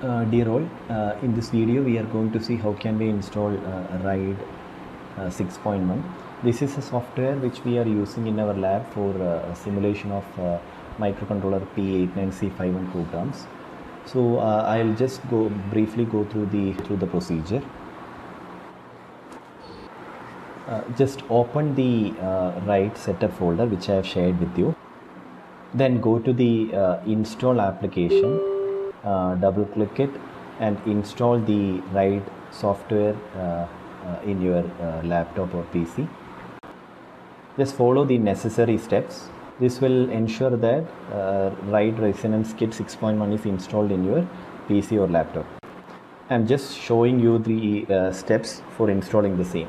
Dear all, in this video we are going to see how can we install RIDE 6.1. This is a software which we are using in our lab for simulation of microcontroller P89C51 programs. So I'll just briefly go through the procedure. Just open the RIDE setup folder which I have shared with you. Then go to the install application. Double click it and install the RIDE software in your laptop or PC. Just follow the necessary steps. This will ensure that RIDE Resonance Kit 6.1 is installed in your PC or laptop. I'm just showing you the steps for installing the same.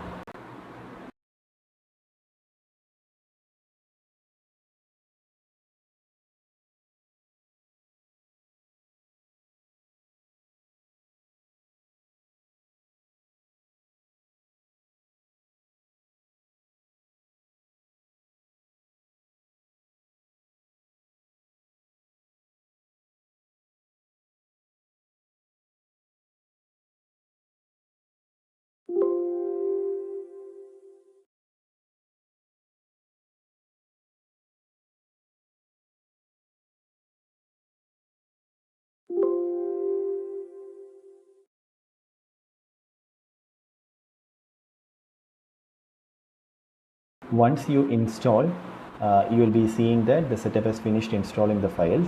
Once you install, you will be seeing that the setup has finished installing the files.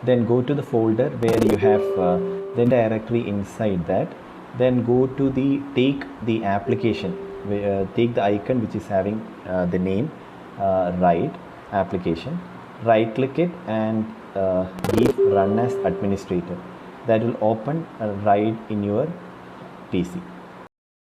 Then go to the folder where you have the directory inside that. Then go to take the application, take the icon which is having the name RIDE application. Right click it and give run as administrator. That will open RIDE in your PC.